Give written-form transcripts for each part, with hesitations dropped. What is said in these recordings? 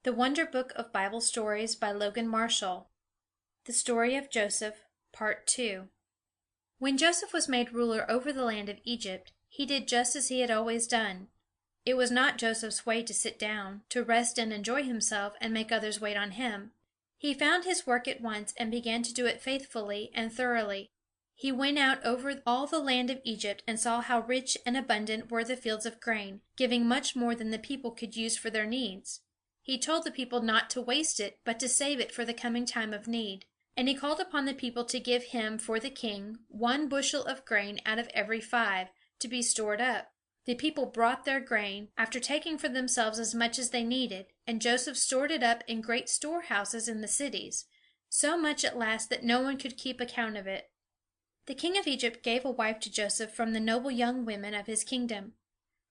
The Wonder Book of Bible Stories by Logan Marshall. The Story of Joseph, Part 2. When Joseph was made ruler over the land of Egypt, he did just as he had always done. It was not Joseph's way to sit down, to rest and enjoy himself, and make others wait on him. He found his work at once and began to do it faithfully and thoroughly. He went out over all the land of Egypt and saw how rich and abundant were the fields of grain, giving much more than the people could use for their needs. He told the people not to waste it, but to save it for the coming time of need. And he called upon the people to give him for the king 1 bushel of grain out of every 5, to be stored up. The people brought their grain, after taking for themselves as much as they needed, and Joseph stored it up in great storehouses in the cities, so much at last that no one could keep account of it. The king of Egypt gave a wife to Joseph from the noble young women of his kingdom.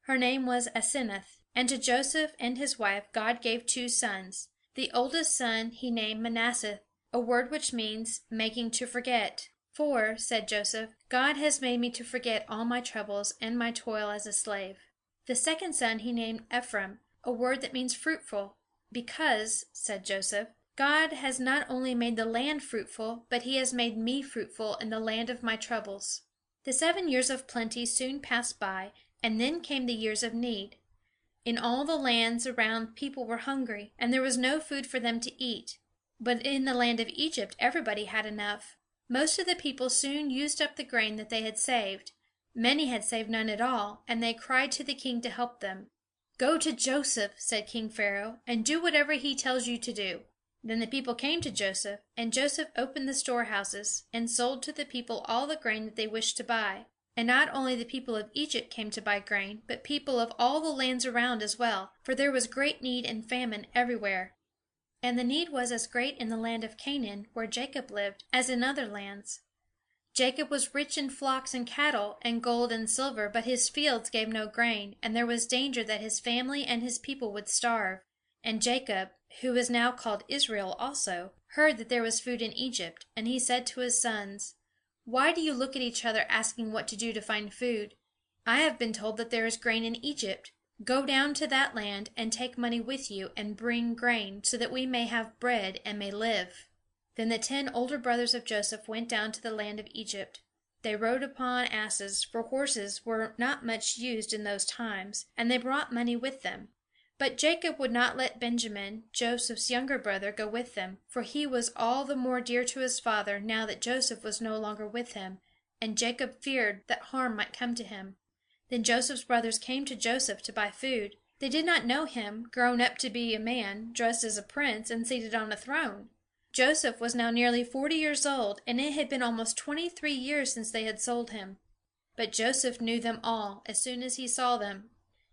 Her name was Asenath. And to Joseph and his wife God gave 2 sons. The oldest son he named Manasseh, a word which means making to forget. For, said Joseph, God has made me to forget all my troubles and my toil as a slave. The second son he named Ephraim, a word that means fruitful. Because, said Joseph, God has not only made the land fruitful, but he has made me fruitful in the land of my troubles. The 7 years of plenty soon passed by, and then came the years of need. In all the lands around people were hungry, and there was no food for them to eat. But in the land of Egypt everybody had enough. Most of the people soon used up the grain that they had saved. Many had saved none at all, and they cried to the king to help them. "Go to Joseph," said King Pharaoh, "and do whatever he tells you to do." Then the people came to Joseph, and Joseph opened the storehouses, and sold to the people all the grain that they wished to buy. And not only the people of Egypt came to buy grain, but people of all the lands around as well, for there was great need and famine everywhere. And the need was as great in the land of Canaan, where Jacob lived, as in other lands. Jacob was rich in flocks and cattle, and gold and silver, but his fields gave no grain, and there was danger that his family and his people would starve. And Jacob, who is now called Israel also, heard that there was food in Egypt, and he said to his sons, "Why do you look at each other asking what to do to find food? I have been told that there is grain in Egypt. Go down to that land and take money with you and bring grain, so that we may have bread and may live." Then the 10 older brothers of Joseph went down to the land of Egypt. They rode upon asses, for horses were not much used in those times, and they brought money with them. But Jacob would not let Benjamin, Joseph's younger brother, go with them, for he was all the more dear to his father now that Joseph was no longer with him, and Jacob feared that harm might come to him. Then Joseph's brothers came to Joseph to buy food. They did not know him, grown up to be a man, dressed as a prince, and seated on a throne. Joseph was now nearly 40 years old, and it had been almost 23 years since they had sold him. But Joseph knew them all as soon as he saw them.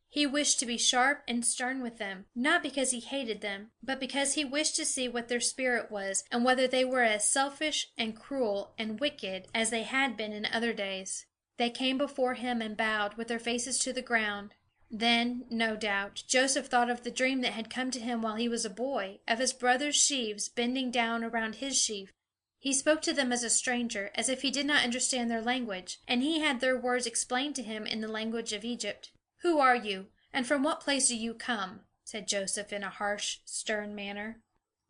He wished to be sharp and stern with them, not because he hated them, but because he wished to see what their spirit was, and whether they were as selfish and cruel and wicked as they had been in other days. They came before him and bowed, with their faces to the ground. Then, no doubt, Joseph thought of the dream that had come to him while he was a boy, of his brothers' sheaves bending down around his sheaf. He spoke to them as a stranger, as if he did not understand their language, and he had their words explained to him in the language of Egypt. "Who are you, and from what place do you come?" said Joseph in a harsh, stern manner.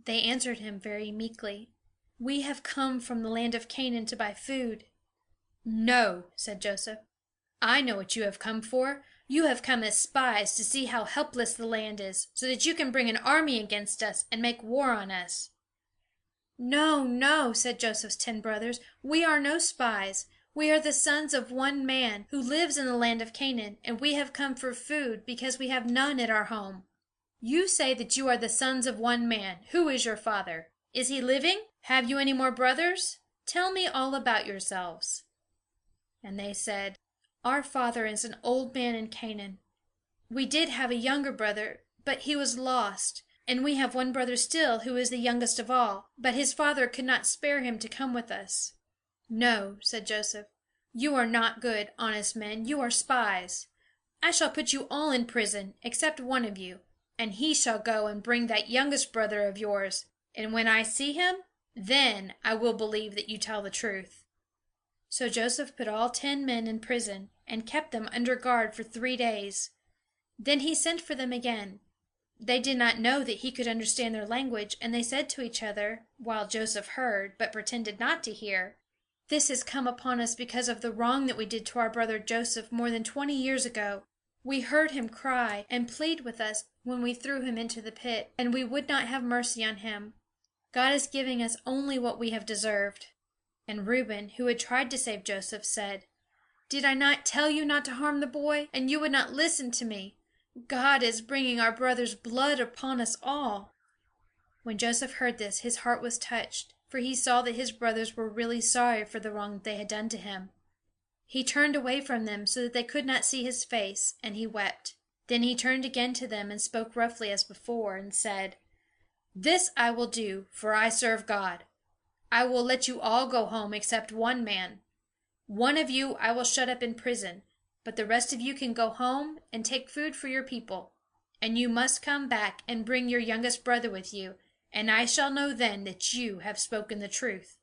They answered him very meekly, "We have come from the land of Canaan to buy food." "No," said Joseph. "I know what you have come for. You have come as spies to see how helpless the land is, so that you can bring an army against us and make war on us." "No, no," said Joseph's 10 brothers. "We are no spies. We are the sons of one man, who lives in the land of Canaan, and we have come for food, because we have none at our home." "You say that you are the sons of one man. Who is your father? Is he living? Have you any more brothers? Tell me all about yourselves." And they said, "Our father is an old man in Canaan. We did have a younger brother, but he was lost. And we have one brother still, who is the youngest of all, but his father could not spare him to come with us." "No," said Joseph. "You are not good, honest men. You are spies. I shall put you all in prison, except one of you, and he shall go and bring that youngest brother of yours. And when I see him, then I will believe that you tell the truth." So Joseph put all 10 men in prison, and kept them under guard for 3 days. Then he sent for them again. They did not know that he could understand their language, and they said to each other, while Joseph heard, but pretended not to hear, "This has come upon us because of the wrong that we did to our brother Joseph more than 20 years ago. We heard him cry and plead with us when we threw him into the pit, and we would not have mercy on him. God is giving us only what we have deserved." And Reuben, who had tried to save Joseph, said, "Did I not tell you not to harm the boy, and you would not listen to me? God is bringing our brother's blood upon us all." When Joseph heard this, his heart was touched, for he saw that his brothers were really sorry for the wrong that they had done to him. He turned away from them so that they could not see his face, and he wept. Then he turned again to them and spoke roughly as before, and said, "This I will do, for I serve God. I will let you all go home except one man. One of you I will shut up in prison, but the rest of you can go home and take food for your people. And you must come back and bring your youngest brother with you, and I shall know then that you have spoken the truth."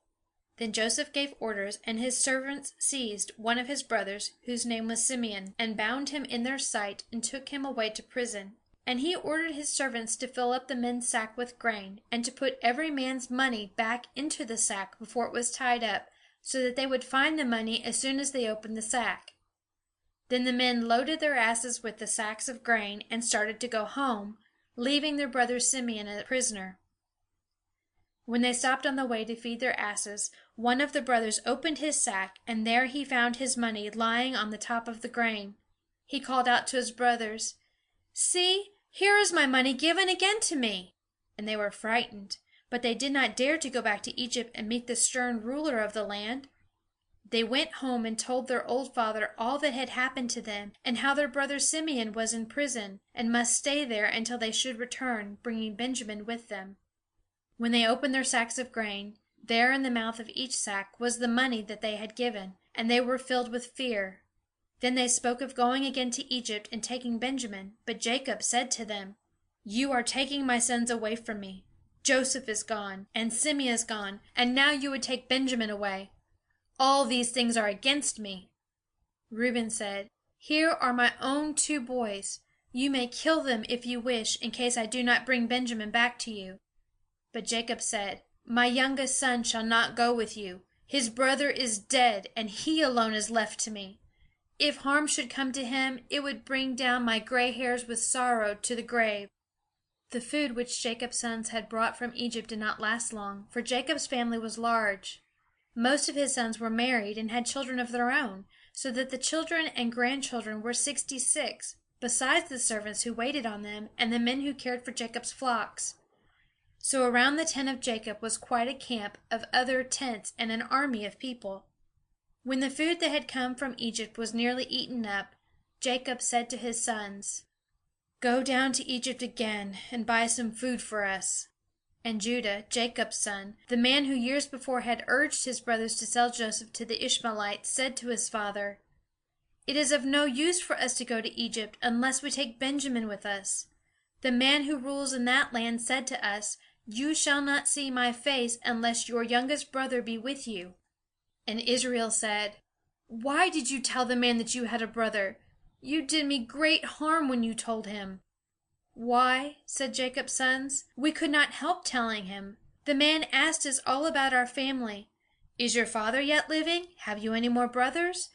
Then Joseph gave orders, and his servants seized one of his brothers, whose name was Simeon, and bound him in their sight, and took him away to prison. And he ordered his servants to fill up the men's sack with grain, and to put every man's money back into the sack before it was tied up, so that they would find the money as soon as they opened the sack. Then the men loaded their asses with the sacks of grain, and started to go home, leaving their brother Simeon a prisoner. When they stopped on the way to feed their asses, one of the brothers opened his sack, and there he found his money lying on the top of the grain. He called out to his brothers, "See, here is my money given again to me!" And they were frightened, but they did not dare to go back to Egypt and meet the stern ruler of the land. They went home and told their old father all that had happened to them, and how their brother Simeon was in prison, and must stay there until they should return, bringing Benjamin with them. When they opened their sacks of grain, there in the mouth of each sack was the money that they had given, and they were filled with fear. Then they spoke of going again to Egypt and taking Benjamin, but Jacob said to them, "You are taking my sons away from me. Joseph is gone, and Simeon is gone, and now you would take Benjamin away. All these things are against me." Reuben said, "Here are my own 2 boys. You may kill them if you wish, in case I do not bring Benjamin back to you." But Jacob said, "My youngest son shall not go with you. His brother is dead, and he alone is left to me. If harm should come to him, it would bring down my gray hairs with sorrow to the grave." The food which Jacob's sons had brought from Egypt did not last long, for Jacob's family was large. Most of his sons were married and had children of their own, so that the children and grandchildren were 66, besides the servants who waited on them, and the men who cared for Jacob's flocks. So around the tent of Jacob was quite a camp of other tents and an army of people. When the food that had come from Egypt was nearly eaten up, Jacob said to his sons, "Go down to Egypt again and buy some food for us." And Judah, Jacob's son, the man who years before had urged his brothers to sell Joseph to the Ishmaelites, said to his father, "It is of no use for us to go to Egypt unless we take Benjamin with us. The man who rules in that land said to us, 'You shall not see my face unless your youngest brother be with you.'" And Israel said, "Why did you tell the man that you had a brother? You did me great harm when you told him." "Why," said Jacob's sons, "we could not help telling him. The man asked us all about our family. 'Is your father yet living? Have you any more brothers?'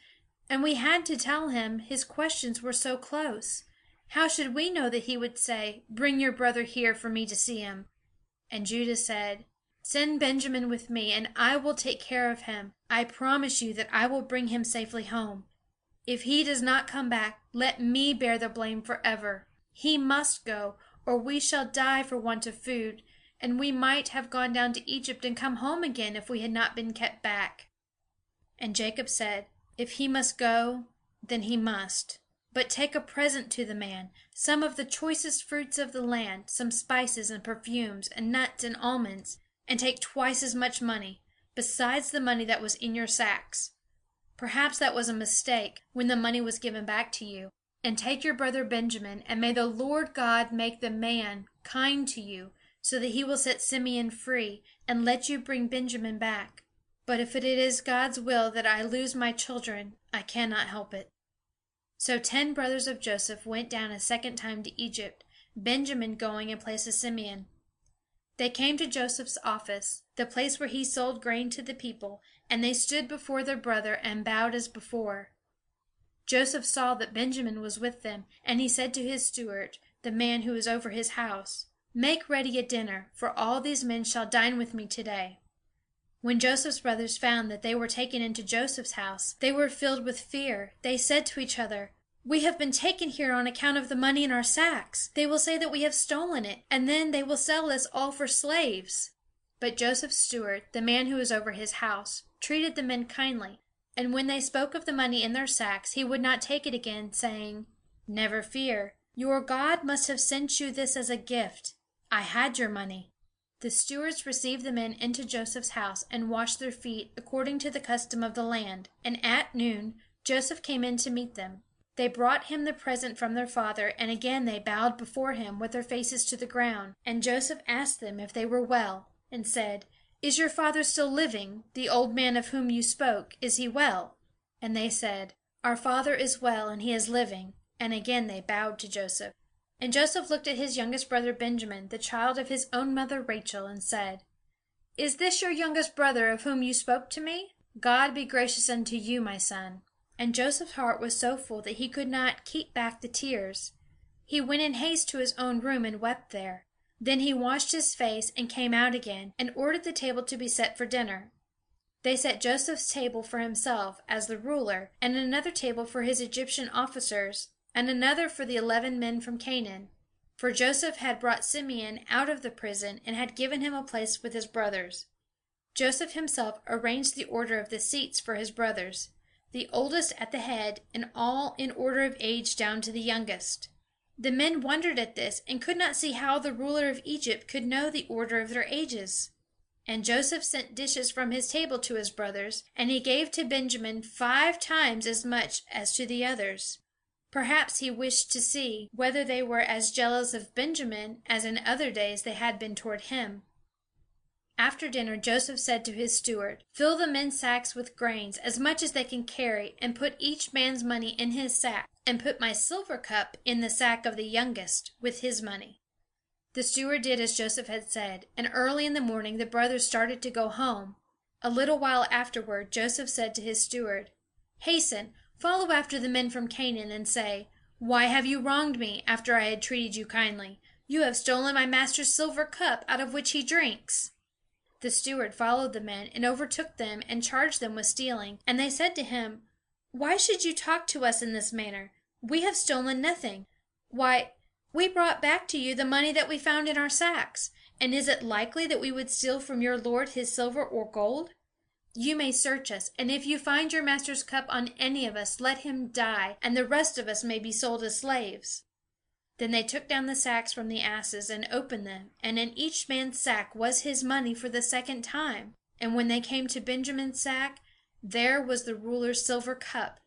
And we had to tell him, his questions were so close. How should we know that he would say, 'Bring your brother here for me to see him'?" And Judah said, "Send Benjamin with me, and I will take care of him. I promise you that I will bring him safely home. If he does not come back, let me bear the blame forever. He must go, or we shall die for want of food, and we might have gone down to Egypt and come home again if we had not been kept back." And Jacob said, "If he must go, then he must. But take a present to the man, some of the choicest fruits of the land, some spices and perfumes, and nuts and almonds, and take twice as much money, besides the money that was in your sacks. Perhaps that was a mistake, when the money was given back to you. And take your brother Benjamin, and may the Lord God make the man kind to you, so that he will set Simeon free, and let you bring Benjamin back. But if it is God's will that I lose my children, I cannot help it." So 10 brothers of Joseph went down a second time to Egypt, Benjamin going in place of Simeon. They came to Joseph's office, the place where he sold grain to the people, and they stood before their brother and bowed as before. Joseph saw that Benjamin was with them, and he said to his steward, the man who was over his house, "Make ready a dinner, for all these men shall dine with me today." When Joseph's brothers found that they were taken into Joseph's house, they were filled with fear. They said to each other, "We have been taken here on account of the money in our sacks. They will say that we have stolen it, and then they will sell us all for slaves." But Joseph's steward, the man who was over his house, treated the men kindly, and when they spoke of the money in their sacks, he would not take it again, saying, "Never fear. Your God must have sent you this as a gift. I had your money." The stewards received the men into Joseph's house and washed their feet according to the custom of the land. And at noon Joseph came in to meet them. They brought him the present from their father, and again they bowed before him with their faces to the ground. And Joseph asked them if they were well, and said, "Is your father still living, the old man of whom you spoke? Is he well?" And they said, "Our father is well, and he is living." And again they bowed to Joseph. And Joseph looked at his youngest brother Benjamin, the child of his own mother Rachel, and said, "Is this your youngest brother of whom you spoke to me? God be gracious unto you, my son." And Joseph's heart was so full that he could not keep back the tears. He went in haste to his own room and wept there. Then he washed his face and came out again, and ordered the table to be set for dinner. They set Joseph's table for himself as the ruler, and another table for his Egyptian officers, and another for the 11 men from Canaan. For Joseph had brought Simeon out of the prison, and had given him a place with his brothers. Joseph himself arranged the order of the seats for his brothers, the oldest at the head, and all in order of age down to the youngest. The men wondered at this, and could not see how the ruler of Egypt could know the order of their ages. And Joseph sent dishes from his table to his brothers, and he gave to Benjamin 5 times as much as to the others. Perhaps he wished to see whether they were as jealous of Benjamin as in other days they had been toward him. After dinner Joseph said to his steward, "Fill the men's sacks with grains, as much as they can carry, and put each man's money in his sack, and put my silver cup in the sack of the youngest, with his money." The steward did as Joseph had said, and early in the morning the brothers started to go home. A little while afterward Joseph said to his steward, "Hasten, follow after the men from Canaan, and say, 'Why have you wronged me, after I had treated you kindly? You have stolen my master's silver cup, out of which he drinks.'" The steward followed the men, and overtook them, and charged them with stealing. And they said to him, "Why should you talk to us in this manner? We have stolen nothing. Why, we brought back to you the money that we found in our sacks. And is it likely that we would steal from your lord his silver or gold? You may search us, and if you find your master's cup on any of us, let him die, and the rest of us may be sold as slaves." Then they took down the sacks from the asses, and opened them, and in each man's sack was his money for the second time. And when they came to Benjamin's sack, there was the ruler's silver cup.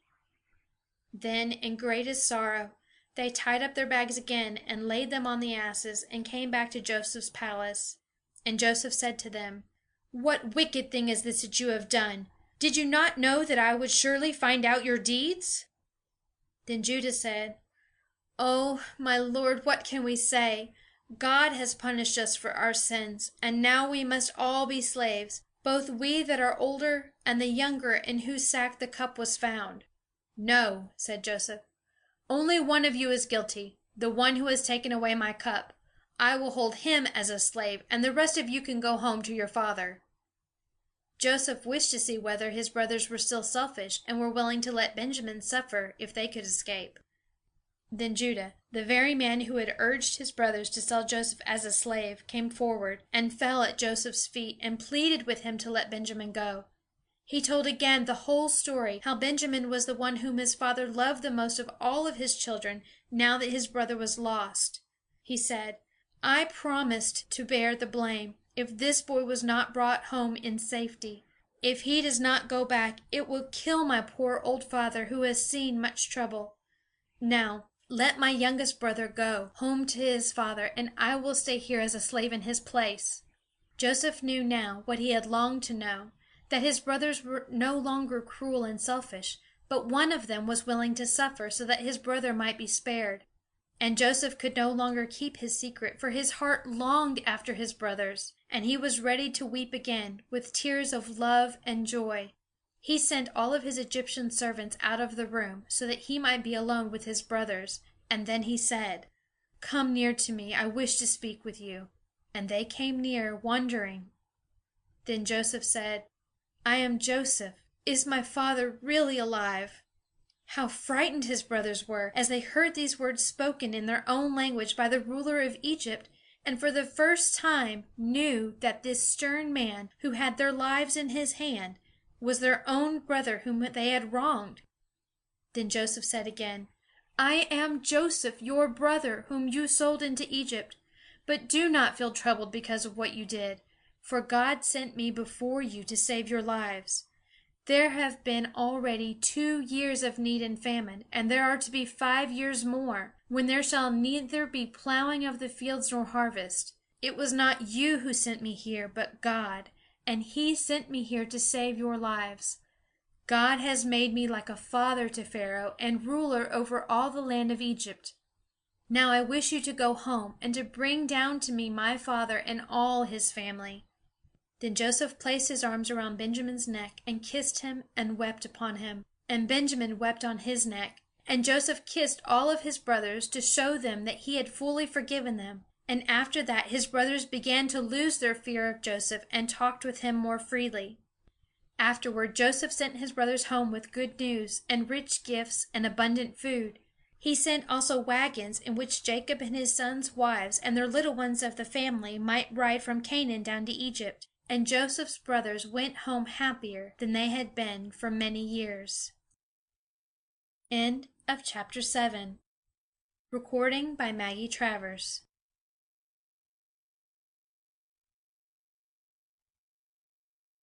Then, in greatest sorrow, they tied up their bags again, and laid them on the asses, and came back to Joseph's palace. And Joseph said to them, "What wicked thing is this that you have done? Did you not know that I would surely find out your deeds?" Then Judah said, "Oh, my lord, what can we say? God has punished us for our sins, and now we must all be slaves, both we that are older, and the younger in whose sack the cup was found." "No," said Joseph. "Only one of you is guilty, the one who has taken away my cup. I will hold him as a slave, and the rest of you can go home to your father." Joseph wished to see whether his brothers were still selfish, and were willing to let Benjamin suffer if they could escape. Then Judah, the very man who had urged his brothers to sell Joseph as a slave, came forward, and fell at Joseph's feet, and pleaded with him to let Benjamin go. He told again the whole story, how Benjamin was the one whom his father loved the most of all of his children, now that his brother was lost. He said, "I promised to bear the blame, if this boy was not brought home in safety. If he does not go back, it will kill my poor old father, who has seen much trouble. Now, let my youngest brother go home to his father, and I will stay here as a slave in his place." Joseph knew now what he had longed to know, that his brothers were no longer cruel and selfish, but one of them was willing to suffer so that his brother might be spared. And Joseph could no longer keep his secret, for his heart longed after his brothers, and he was ready to weep again, with tears of love and joy. He sent all of his Egyptian servants out of the room, so that he might be alone with his brothers, and then he said, "Come near to me, I wish to speak with you." And they came near, wondering. Then Joseph said, "I am Joseph. Is my father really alive?" How frightened his brothers were, as they heard these words spoken in their own language by the ruler of Egypt, and for the first time knew that this stern man, who had their lives in his hand, was their own brother whom they had wronged. Then Joseph said again, "I am Joseph, your brother, whom you sold into Egypt. But do not feel troubled because of what you did, for God sent me before you to save your lives. There have been already 2 years of need and famine, and there are to be 5 years more, when there shall neither be plowing of the fields nor harvest. It was not you who sent me here, but God, and He sent me here to save your lives. God has made me like a father to Pharaoh, and ruler over all the land of Egypt. Now I wish you to go home, and to bring down to me my father and all his family." Then Joseph placed his arms around Benjamin's neck, and kissed him, and wept upon him. And Benjamin wept on his neck. And Joseph kissed all of his brothers, to show them that he had fully forgiven them. And after that his brothers began to lose their fear of Joseph, and talked with him more freely. Afterward Joseph sent his brothers home with good news, and rich gifts, and abundant food. He sent also wagons, in which Jacob and his sons' wives and their little ones of the family might ride from Canaan down to Egypt. And Joseph's brothers went home happier than they had been for many years. End of chapter 7. Recording by Maggie Travers.